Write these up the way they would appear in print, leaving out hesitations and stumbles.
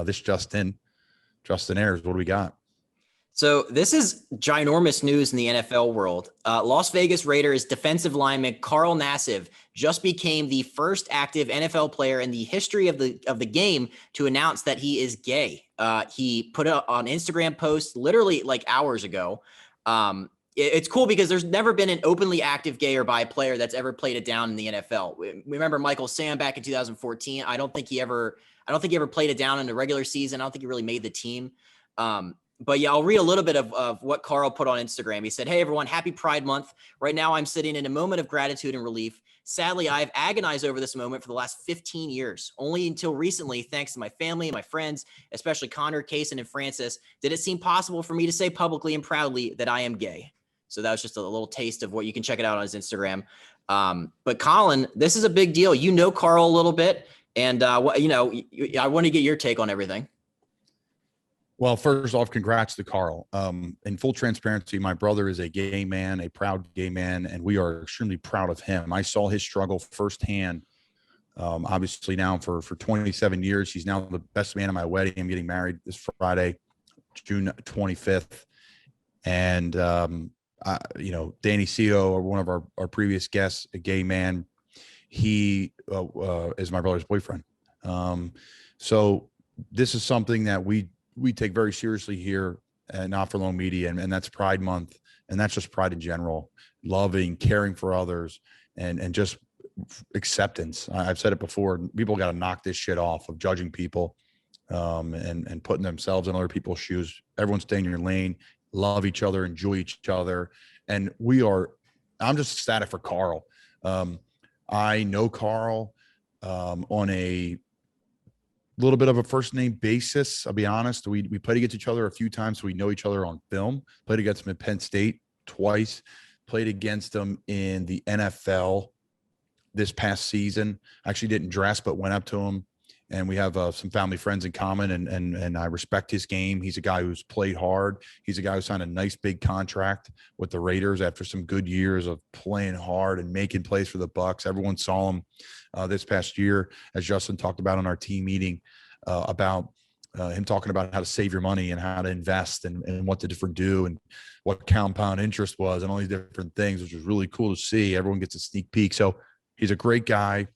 this Justin airs. What do we got? So this is ginormous news in the NFL world. Las Vegas Raiders defensive lineman Carl Nassib just became the first active NFL player in the history of the game to announce that he is gay. He put it on Instagram post literally like hours ago. It's cool because there's never been an openly active gay or bi player that's ever played it down in the NFL. We remember Michael Sam back in 2014. I don't think he ever played it down in the regular season. I don't think he really made the team. But yeah, I'll read a little bit of what Carl put on Instagram. He said, "Hey everyone, happy Pride Month. Right now I'm sitting in a moment of gratitude and relief. Sadly, I've agonized over this moment for the last 15 years. Only until recently, thanks to my family and my friends, especially Connor, Kaysen, and Francis, did it seem possible for me to say publicly and proudly that I am gay." So that was just a little taste of what you can check it out on his Instagram. But Colin, this is a big deal. You know Carl a little bit, and I want to get your take on everything. Well, first off, congrats to Carl. In full transparency, my brother is a gay man, a proud gay man, and we are extremely proud of him. I saw his struggle firsthand. Obviously now for 27 years, he's now the best man at my wedding. I'm getting married this Friday, June 25th. And, Danny Seo, or one of our previous guests, a gay man, he is my brother's boyfriend. So this is something that we take very seriously here at Not For Long Media, and that's Pride Month, and that's just pride in general, loving, caring for others, and just acceptance. I've said it before, people got to knock this shit off of judging people and putting themselves in other people's shoes. Everyone stay in your lane, love each other, enjoy each other. And I'm just ecstatic for Carl. I know Carl on a little bit of a first name basis. I'll be honest. We played against each other a few times, so we know each other on film. Played against him at Penn State twice. Played against him in the NFL this past season. Actually didn't dress, but went up to him, and we have some family friends in common, and I respect his game. He's a guy who's played hard. He's a guy who signed a nice big contract with the Raiders after some good years of playing hard and making plays for the Bucs. Everyone saw him this past year, as Justin talked about on our team meeting, about him talking about how to save your money and how to invest and what to different do and what compound interest was and all these different things, which was really cool to see. Everyone gets a sneak peek. So he's a great guy.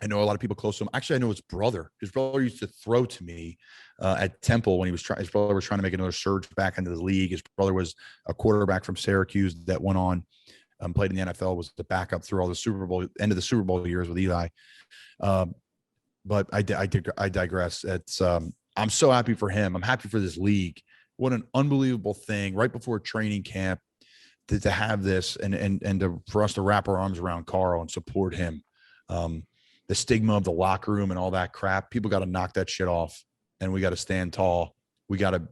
I know a lot of people close to him. Actually, I know his brother. His brother used to throw to me at Temple when his brother was trying to make another surge back into the league. His brother was a quarterback from Syracuse that went on, played in the NFL, was the backup through all the end of the Super Bowl years with Eli. But I digress. It's I'm so happy for him. I'm happy for this league. What an unbelievable thing right before training camp to have this and for us to wrap our arms around Carl and support him. The stigma of the locker room and all that crap, people got to knock that shit off, and we got to stand tall. We got to,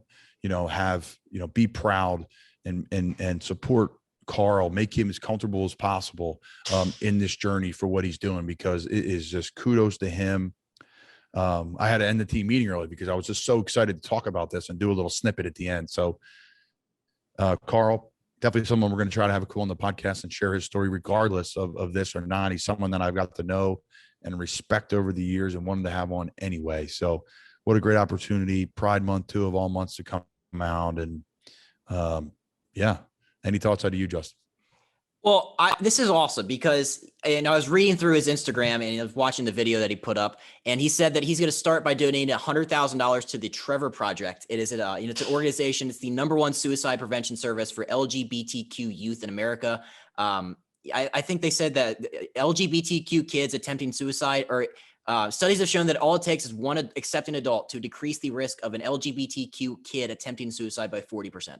be proud and support Carl, make him as comfortable as possible in this journey for what he's doing, because it is just kudos to him. I had to end the team meeting early because I was just so excited to talk about this and do a little snippet at the end. So, Carl, definitely someone we're going to try to have a cool on the podcast and share his story regardless of this or not. He's someone that I've got to know and respect over the years and wanted to have on anyway. So what a great opportunity. Pride Month, too, of all months to come out. And yeah. Any thoughts out of you, Justin? Well, this is awesome because, and I was reading through his Instagram and I was watching the video that he put up, and he said that he's going to start by donating $100,000 to the Trevor Project. It is it's an organization. It's the #1 suicide prevention service for LGBTQ youth in America. I think they said that LGBTQ kids attempting suicide, or studies have shown that all it takes is one accepting adult to decrease the risk of an LGBTQ kid attempting suicide by 40%.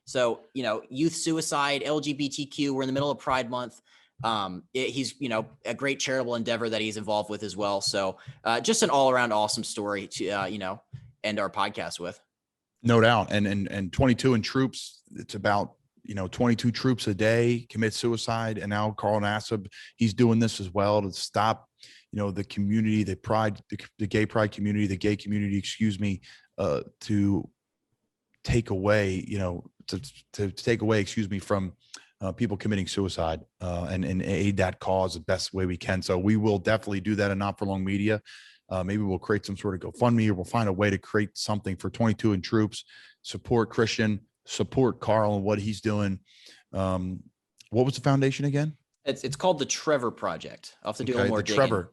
So, youth suicide, LGBTQ, we're in the middle of Pride Month. He's, a great charitable endeavor that he's involved with as well. So just an all around awesome story to, end our podcast with. No doubt. And 22 in troops, it's about, 22 troops a day commit suicide. And now Carl Nassib, he's doing this as well to stop, the community, the gay pride community, the gay community, to take away, to take away, from people committing suicide and aid that cause the best way we can. So we will definitely do that in Not For Long Media. Maybe we'll create some sort of GoFundMe, or we'll find a way to create something for 22 and troops, support Christian, support Carl and what he's doing. What was the foundation again? It's called the Trevor Project. I'll have to do a little more the digging. Trevor.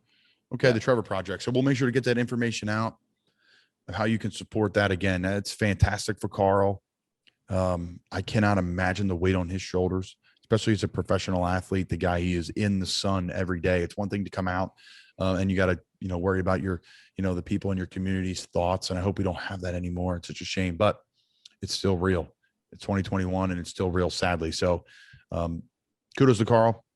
Okay, Yeah. the Trevor Project. So we'll make sure to get that information out of how you can support that. Again, that's fantastic for Carl. I cannot imagine the weight on his shoulders, especially as a professional athlete. The guy, he is in the sun every day. It's one thing to come out and you got to, worry about your, the people in your community's thoughts. And I hope we don't have that anymore. It's such a shame, but it's still real. It's 2021 and it's still real, sadly. So kudos to Carl.